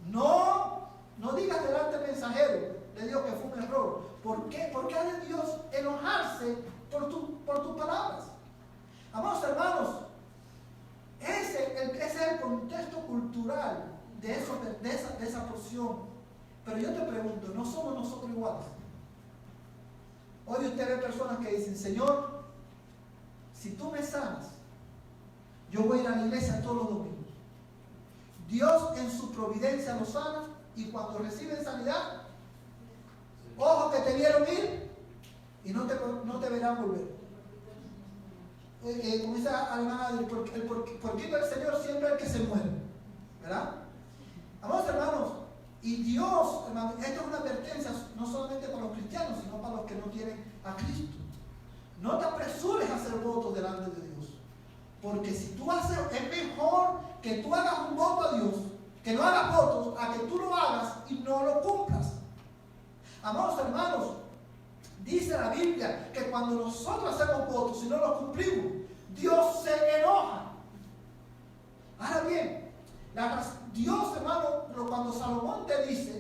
no digas delante del mensajero de Dios que fue un error. ¿Por qué? ¿Por qué ha de Dios enojarse por tus palabras? Amados hermanos, ese es el contexto cultural de esa porción. Pero yo te pregunto, ¿no somos nosotros iguales? Hoy usted ve personas que dicen: Señor, si tú me sanas, yo voy a ir a la iglesia todos los domingos. Dios en su providencia los sana, y cuando reciben sanidad, ojos que te vieron ir y no te verán volver. Como dice la hermana, el porquito del Señor siempre es el que se muere, ¿verdad? Amados hermanos, y Dios, hermano, esto es una advertencia no solamente para los cristianos, sino para los que no tienen a Cristo. No te apresures a hacer votos delante de Dios, porque si tú haces, es mejor que tú hagas un voto a Dios, que no hagas votos, a que tú lo hagas y no lo cumplas. Amados hermanos, dice la Biblia que cuando nosotros hacemos votos y no los cumplimos, Dios se enoja. Ahora bien, Dios, hermano, cuando Salomón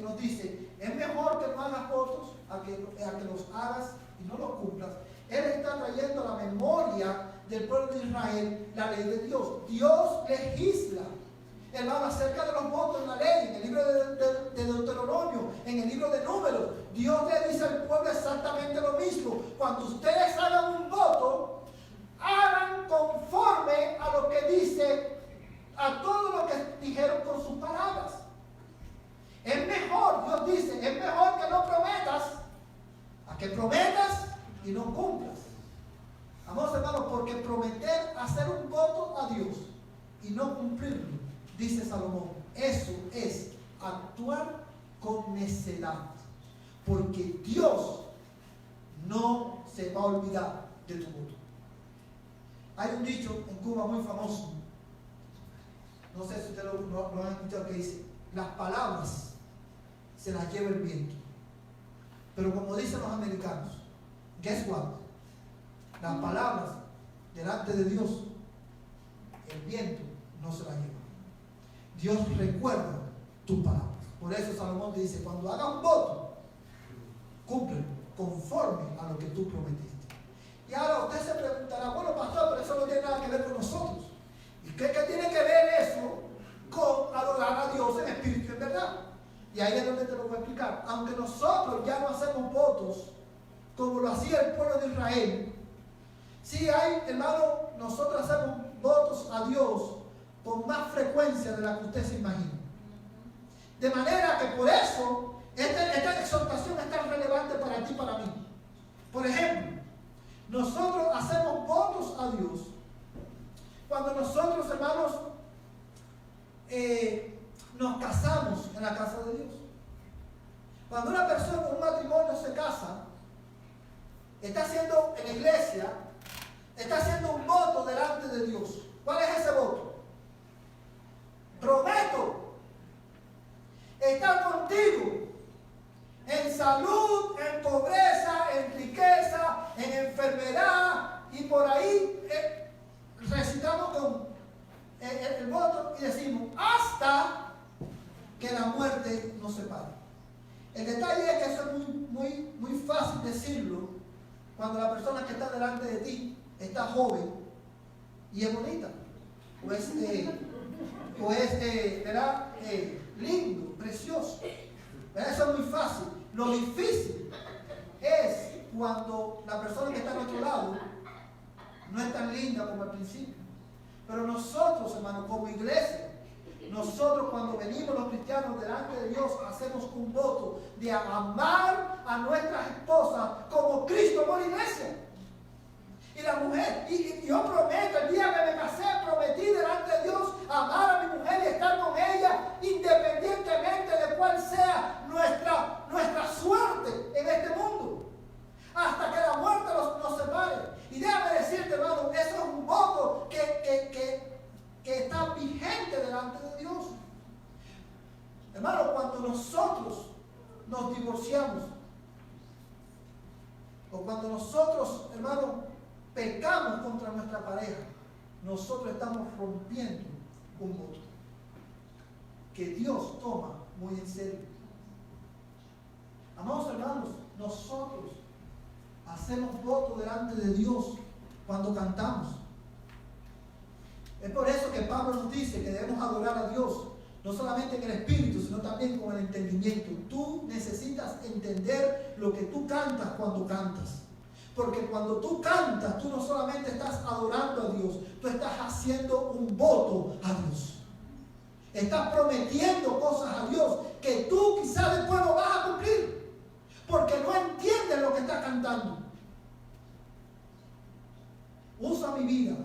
nos dice: es mejor que no hagas votos a que los hagas y no los cumplas. Él está trayendo a la memoria del pueblo de Israel la ley de Dios. Dios legisla, hermano, acerca de los votos en la ley, en el libro de Deuteronomio, en el libro de Números. Dios le dice al pueblo exactamente lo mismo. cuando ustedes hagan un voto, hagan conforme a lo que dice, a todo lo que dijeron con sus palabras. Es mejor, Dios dice, es mejor que no prometas, a que prometas y no cumplas. Amados hermanos, porque prometer hacer un voto a Dios y no cumplirlo, dice Salomón, eso es actuar con necedad. Porque Dios no se va a olvidar de tu voto. Hay un dicho en Cuba muy famoso, no sé si ustedes lo han escuchado, que dice: las palabras se las lleva el viento. Pero como dicen los americanos, guess what? Las palabras delante de Dios, el viento no se las lleva. Dios recuerda tus palabras. Por eso Salomón te dice: cuando hagas un voto, cúmplelo conforme a lo que tú prometiste. Y ahora usted se preguntará: bueno, pastor, pero eso no tiene nada que ver con nosotros. ¿Y qué tiene que ver eso con adorar a Dios en espíritu y en verdad? Y ahí es donde te lo voy a explicar. Aunque nosotros ya no hacemos votos como lo hacía el pueblo de Israel, sí hay, hermano, nosotros hacemos votos a Dios con más frecuencia de la que usted se imagina. De manera que por eso esta exhortación es tan relevante para ti y para mí. Por ejemplo, nosotros hacemos votos a Dios cuando nosotros, hermanos, nos casamos en la casa de Dios. Cuando una persona, un matrimonio se casa, está haciendo en la iglesia, está haciendo un voto delante de Dios. ¿Cuál es ese voto? Prometo estar contigo en salud, en pobreza, en riqueza, en enfermedad, y por ahí recitamos con el voto y decimos: hasta que la muerte nos separe. El detalle es que eso es muy fácil decirlo cuando la persona que está delante de ti está joven y es bonita, o es ¿verdad? Lindo, precioso. ¿Verdad? Eso es muy fácil. Lo difícil es cuando la persona que está a nuestro lado no es tan linda como al principio. Pero nosotros, hermanos, como iglesia, nosotros cuando venimos los cristianos delante de Dios, hacemos un voto de amar a nuestras esposas como Cristo amó a la iglesia. Y la mujer, y yo prometo, el día que me casé, prometí delante de Dios amar a mi mujer y estar con ella, independientemente de cuál sea nuestra suerte en este mundo, hasta que la muerte nos separe. Y déjame decirte, hermano, eso es un voto que está vigente delante de Dios. Hermano, cuando nosotros nos divorciamos, o cuando nosotros, hermano, pecamos contra nuestra pareja, nosotros estamos rompiendo un voto que Dios toma muy en serio. Amados hermanos, nosotros hacemos voto delante de Dios cuando cantamos. Es por eso que Pablo nos dice que debemos adorar a Dios, no solamente en el espíritu, sino también con el entendimiento. Tú necesitas entender lo que tú cantas cuando cantas. Porque cuando tú cantas, tú no solamente estás adorando a Dios, tú estás haciendo un voto a Dios. Estás prometiendo cosas a Dios que tú quizás después no vas a cumplir, porque no entiendes lo que estás cantando. Usa mi vida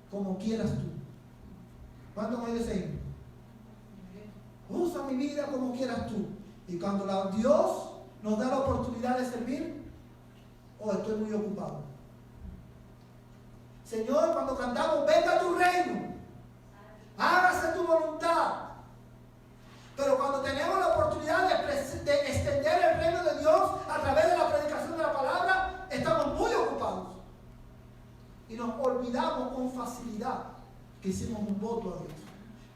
como quieras tú. ¿Cuánto me dicen? Usa mi vida como quieras tú. Y cuando Dios nos da la oportunidad de servir, estoy muy ocupado. Señor, cuando cantamos, venga tu reino, hágase tu voluntad. Pero cuando tenemos la oportunidad de extender el reino de Dios a través de la predicación de la palabra, estamos muy ocupados. Y nos olvidamos con facilidad que hicimos un voto a Dios.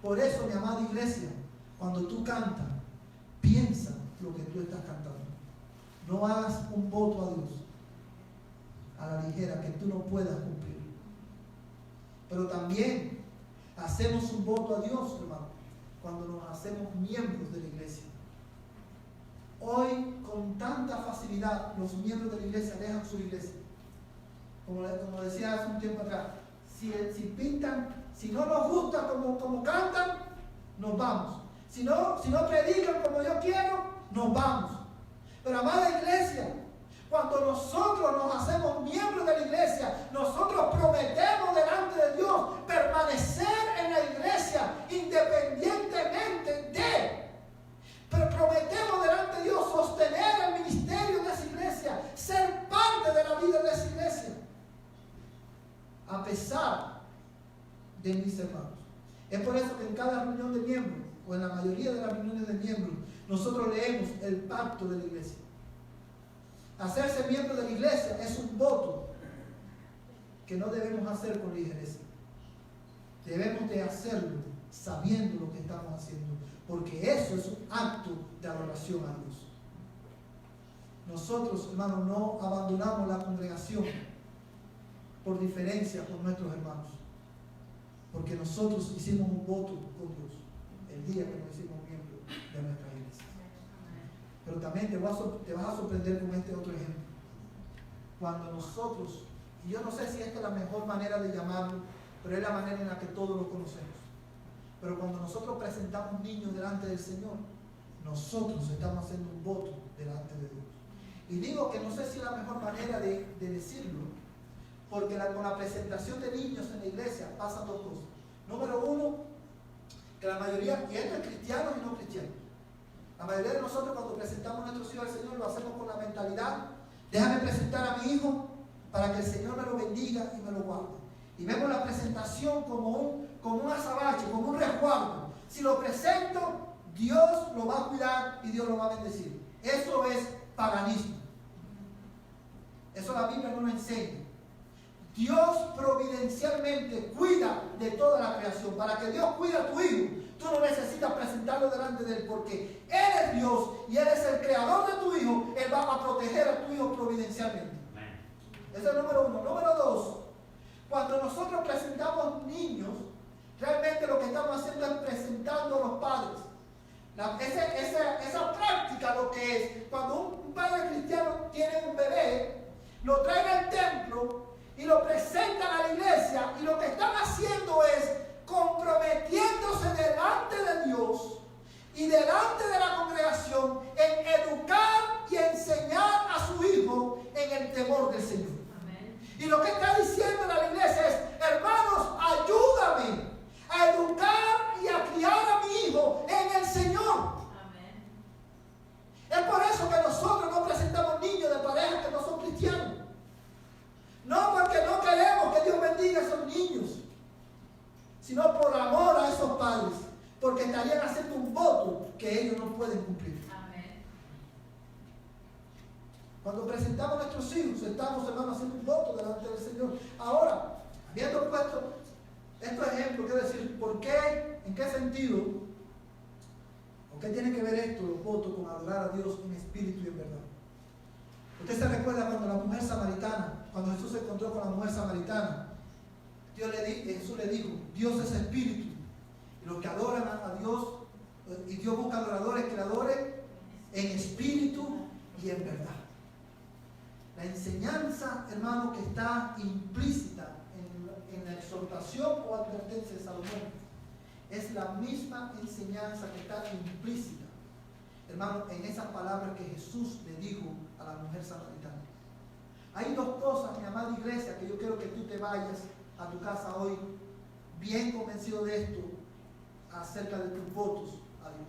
Por eso, mi amada iglesia, cuando tú cantas, piensa lo que tú estás cantando. No hagas un voto a Dios a la ligera que tú no puedas cumplir. Pero también hacemos un voto a Dios, hermano, cuando nos hacemos miembros de la iglesia. Hoy, con tanta facilidad, los miembros de la iglesia dejan su iglesia. Como decía hace un tiempo atrás, si pintan, si no nos gusta como cantan, nos vamos. Si no predican como yo quiero, nos vamos. Pero amada iglesia, cuando nosotros nos hacemos miembros de la iglesia, nosotros prometemos delante de Dios permanecer en la iglesia independientemente de. Pero prometemos delante de Dios sostener el ministerio de esa iglesia, ser parte de la vida de esa iglesia, a pesar de mis hermanos. Es por eso que en cada reunión de miembros, o en la mayoría de las reuniones de miembros, nosotros leemos el pacto de la iglesia. Hacerse miembro de la iglesia es un voto que no debemos hacer con ligereza. Debemos de hacerlo sabiendo lo que estamos haciendo, porque eso es un acto de adoración a Dios. Nosotros, hermanos, no abandonamos la congregación por diferencia con nuestros hermanos, porque nosotros hicimos un voto con Dios el día que nos hicimos miembros de nuestra iglesia. Pero también te vas a sorprender con este otro ejemplo. Cuando nosotros, y yo no sé si esta es la mejor manera de llamarlo, pero es la manera en la que todos lo conocemos. Pero cuando nosotros presentamos niños delante del Señor, nosotros estamos haciendo un voto delante de Dios. Y digo que no sé si es la mejor manera de decirlo, porque con la presentación de niños en la iglesia pasan dos cosas. Número uno, que la mayoría, y esto es cristianos y no cristianos, la mayoría de nosotros cuando presentamos a nuestros hijos al Señor lo hacemos con la mentalidad: déjame presentar a mi hijo para que el Señor me lo bendiga y me lo guarde. Y vemos la presentación como un azabache, como un resguardo. Si lo presento, Dios lo va a cuidar y Dios lo va a bendecir. Eso es paganismo. Eso la Biblia no lo enseña. Dios providencialmente cuida de toda la creación. Para que Dios cuide a tu hijo, tú no necesitas presentarlo delante de Él, porque Él es Dios y Él es el creador de tu hijo. Él va a proteger a tu hijo providencialmente. Ese es el número uno. Número dos, cuando nosotros presentamos niños, realmente lo que estamos haciendo es presentando a los padres. Esa práctica lo que es, cuando un padre cristiano tiene un bebé, lo traen al templo y lo presentan a la iglesia, y lo que están haciendo es comprometiéndose delante de Dios y delante de la congregación en educar y enseñar a su hijo en el temor del Señor. Amén. Y lo que está diciendo la iglesia es: hermanos, ayúdame a educar y a criar a mi hijo en el Señor. Amén. Es por eso que nosotros no presentamos niños de parejas que no son cristianos. No porque no queremos que Dios bendiga a esos niños, sino por amor a esos padres, porque estarían haciendo un voto que ellos no pueden cumplir. Amén. Cuando presentamos a nuestros hijos, estamos, hermanos, haciendo un voto delante del Señor. Ahora, habiendo puesto estos ejemplos, quiero decir, ¿por qué? ¿En qué sentido? ¿O qué tiene que ver esto, los votos, con adorar a Dios en espíritu y en verdad? Usted se recuerda cuando la mujer samaritana, cuando Jesús se encontró con la mujer samaritana, Jesús le dijo: Dios es espíritu, y los que adoran a Dios, y Dios busca adoradores que le adoren en espíritu y en verdad. La enseñanza, hermano, que está implícita en la exhortación o advertencia de Salomón es la misma enseñanza que está implícita, hermano, en esas palabras que Jesús le dijo a la mujer samaritana. Hay dos cosas, mi amada iglesia, que yo quiero que tú te vayas a tu casa hoy bien convencido de esto acerca de tus votos a Dios.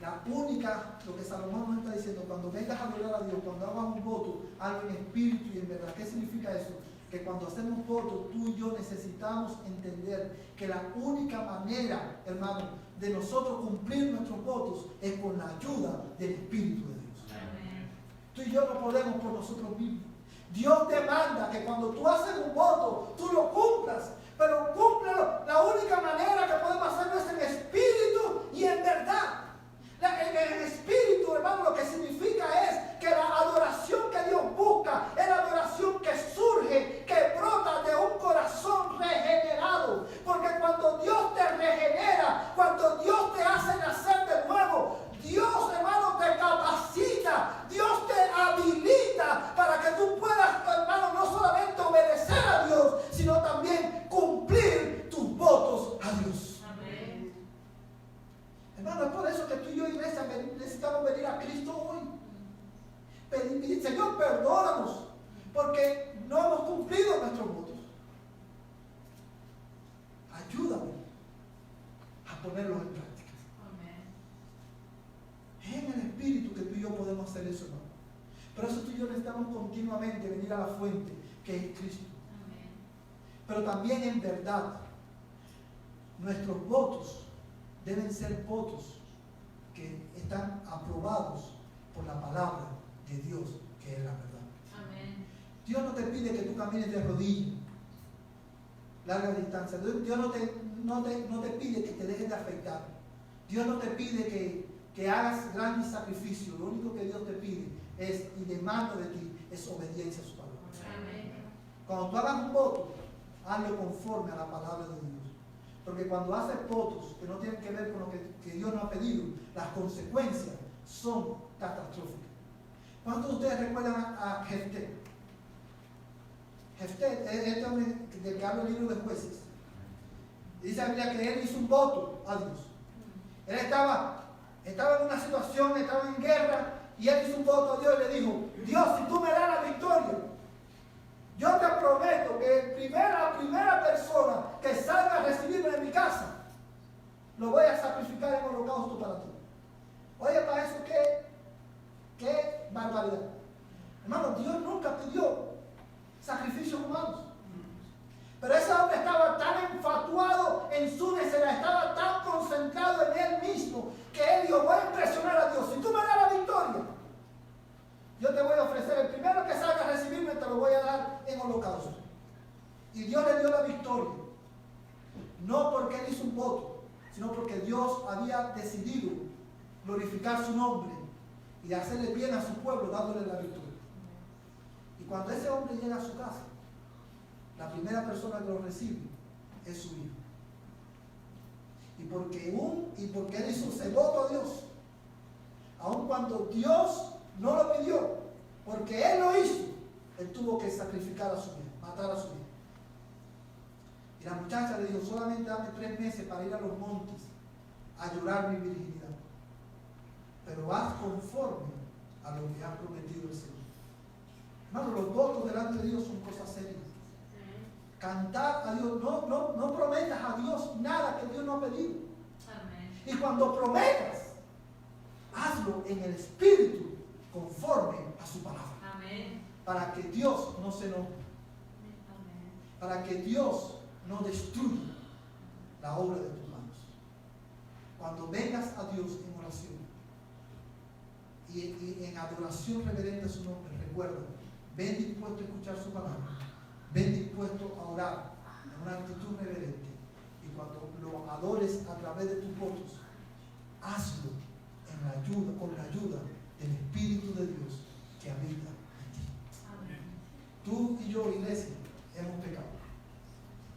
La única, lo que Salomón nos está diciendo: cuando vengas a adorar a Dios, cuando hagas un voto, algo en espíritu y en verdad. ¿Qué significa eso? Que cuando hacemos votos, tú y yo necesitamos entender que la única manera, hermano, de nosotros cumplir nuestros votos es con la ayuda del Espíritu de Dios. Amén. Tú y yo no podemos por nosotros mismos. Dios te manda que cuando tú haces un voto, tú lo cumplas, pero cúmplelo. La única manera que podemos hacerlo es en espíritu y en verdad. En espíritu, hermano, lo que significa es que la adoración que Dios busca es la adoración que surge, que brota de un corazón regenerado. Porque cuando Dios te regenera, cuando Dios te hace nacer de nuevo, Dios, hermano, te capacita decir, Señor, perdónanos, porque no hemos cumplido nuestros votos. Ayúdame a ponerlos en práctica. Es en el Espíritu que tú y yo podemos hacer eso, hermano. Por eso tú y yo necesitamos continuamente venir a la fuente, que es Cristo. Amén. Pero también en verdad, nuestros votos deben ser votos que están aprobados por la palabra de Dios, que es la verdad. Amén. Dios no te pide que tú camines de rodillas larga distancia. Dios no te pide que te dejes de afeitar. Dios no te pide que hagas grandes sacrificios. Lo único que Dios te pide es, y demanda de ti, es obediencia a su palabra. Amén. Cuando tú hagas un voto, hazlo conforme a la palabra de Dios. Porque cuando haces votos que no tienen que ver con lo que Dios nos ha pedido, las consecuencias son catastróficas. ¿Cuántos de ustedes recuerdan a Jefté? Jefté, este hombre del que habla el libro de Jueces, dice la Biblia que él hizo un voto a Dios. Él estaba en una situación, estaba en guerra, y él hizo un voto a Dios y le dijo, Dios, si tú me das la victoria, yo te prometo que la primera persona que salga a recibirme en mi casa, lo voy a sacrificar en holocausto para ti. Oye, para eso, qué barbaridad. Hermano, Dios nunca pidió sacrificios humanos. Pero ese hombre estaba tan enfatuado en su necesidad, estaba tan concentrado en él mismo, que él dijo, voy a impresionar a Dios. Si tú me das la victoria, yo te voy a ofrecer el primero que salga a recibirme, te lo voy a dar en holocausto. Y Dios le dio la victoria. No porque él hizo un voto, sino porque Dios había decidido glorificar su nombre y hacerle bien a su pueblo, dándole la victoria. Y cuando ese hombre llega a su casa, la primera persona que lo recibe es su hijo. Y porque él hizo ese voto a Dios, aun cuando Dios no lo pidió, porque él lo hizo, él tuvo que sacrificar a su hijo, matar a su hijo. Y la muchacha le dijo, solamente dame 3 meses para ir a los montes a llorar mi virginidad. Pero haz conforme a lo que ha prometido el Señor. Hermano, los votos delante de Dios son cosas serias. Cantar a Dios, no prometas a Dios nada que Dios no ha pedido. Amén. Y cuando prometas, hazlo en el Espíritu, conforme a su palabra. Amén. Para que Dios no se enoje. Amén. Para que Dios no destruya la obra de tus manos. Cuando vengas a Dios en oración y en adoración reverente a su nombre, recuerda, ven dispuesto a escuchar su palabra. Ven dispuesto a orar en una actitud reverente. Y cuando lo adores a través de tus votos, hazlo con la ayuda del Espíritu de Dios que habita en ti. Amén. Tú y yo, iglesia, hemos pecado.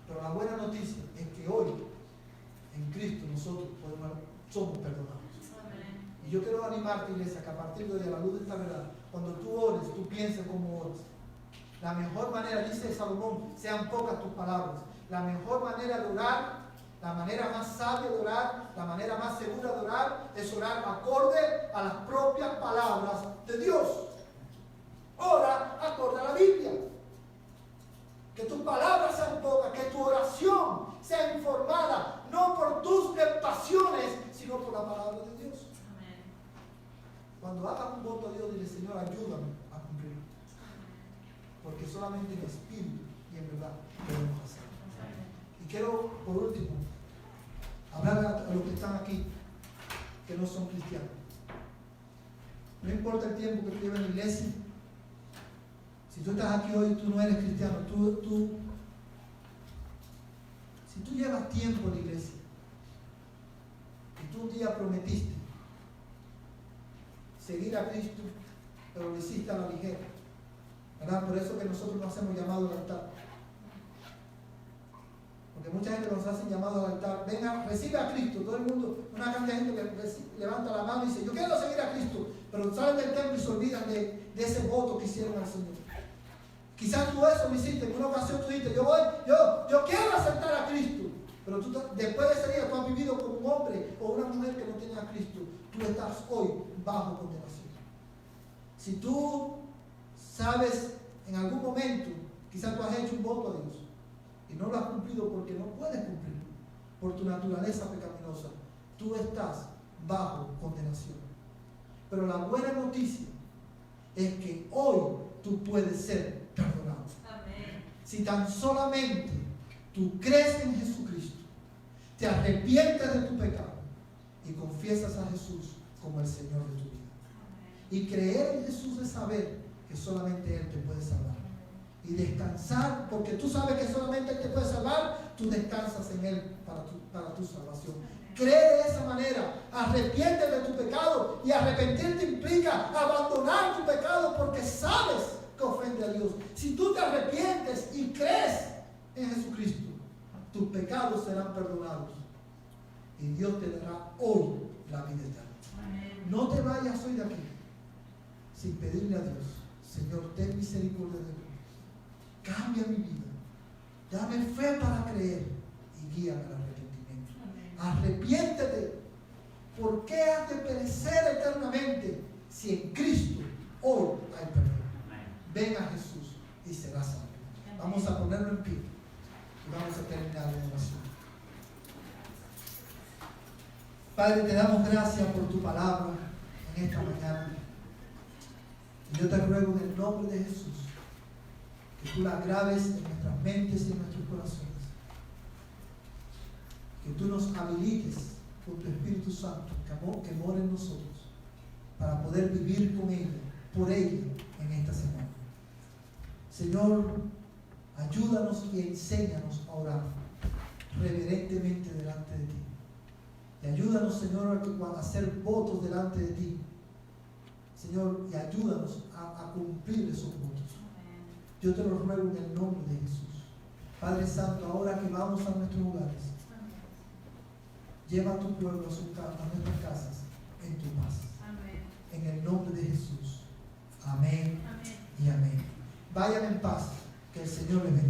Pero la buena noticia es que hoy, en Cristo, nosotros somos perdonados. Amén. Y yo quiero animarte, iglesia, que a partir de hoy, a la luz de esta verdad, cuando tú ores, tú pienses como oras. La mejor manera, dice Salomón, sean pocas tus palabras. La mejor manera de orar, la manera más sabia de orar, la manera más segura de orar, es orar acorde a las propias palabras de Dios. Ora acorde a la Biblia. Que tus palabras sean pocas, que tu oración sea informada, no por tus pasiones, sino por la palabra de Dios. Amén. Cuando hagas un voto a Dios, dile, Señor, ayúdame a cumplirlo. Porque solamente en espíritu y en verdad podemos hacerlo. Y quiero, por último, hablar a los que están aquí, que no son cristianos. No importa el tiempo que tú lleves en la iglesia, si tú estás aquí hoy y tú no eres cristiano, si tú llevas tiempo en la iglesia y tú un día prometiste seguir a Cristo, pero lo hiciste a la ligera, ¿verdad? Por eso que nosotros no hacemos llamado al altar. Porque mucha gente nos hace llamado al altar. Venga, recibe a Cristo. Todo el mundo, una cantidad de gente que levanta la mano y dice, yo quiero seguir a Cristo. Pero salen del templo y se olvidan de ese voto que hicieron al Señor. Quizás tú eso lo hiciste. En una ocasión tú dijiste, yo quiero aceptar a Cristo. Pero tú, después de ese día tú has vivido como un hombre o una mujer que no tiene a Cristo. Tú estás hoy bajo condenación. Si tú Sabes, en algún momento, quizás tú has hecho un voto a Dios y no lo has cumplido porque no puedes cumplirlo por tu naturaleza pecaminosa. Tú estás bajo condenación. Pero la buena noticia es que hoy tú puedes ser perdonado. Amén. Si tan solamente tú crees en Jesucristo, te arrepientes de tu pecado y confiesas a Jesús como el Señor de tu vida. Y creer en Jesús es saber que solamente Él te puede salvar. Y descansar, porque tú sabes que solamente Él te puede salvar, tú descansas en Él para tu salvación. Cree de esa manera, arrepiéntete de tu pecado, y arrepentirte implica abandonar tu pecado porque sabes que ofende a Dios. Si tú te arrepientes y crees en Jesucristo, tus pecados serán perdonados y Dios te dará hoy la vida eterna. No te vayas hoy de aquí sin pedirle a Dios: Señor, ten misericordia de mí, cambia mi vida, dame fe para creer y guíame al arrepentimiento. Arrepiéntete. ¿Por qué has de perecer eternamente si en Cristo hoy hay perdón? Ven a Jesús y serás salvo. Vamos a ponerlo en pie y vamos a terminar la oración. Padre, te damos gracias por tu palabra en esta mañana. Y yo te ruego en el nombre de Jesús que tú la grabes en nuestras mentes y en nuestros corazones. Que tú nos habilites con tu Espíritu Santo que mora en nosotros para poder vivir con ella, por ella, en esta semana. Señor, ayúdanos y enséñanos a orar reverentemente delante de ti. Y ayúdanos, Señor, a hacer votos delante de ti. Señor, y ayúdanos a cumplir esos votos. Yo te lo ruego en el nombre de Jesús. Padre Santo, ahora que vamos a nuestros hogares, lleva a tu pueblo a nuestras casas en tu paz. Amén. En el nombre de Jesús. Amén, amén y amén. Vayan en paz. Que el Señor les bendiga.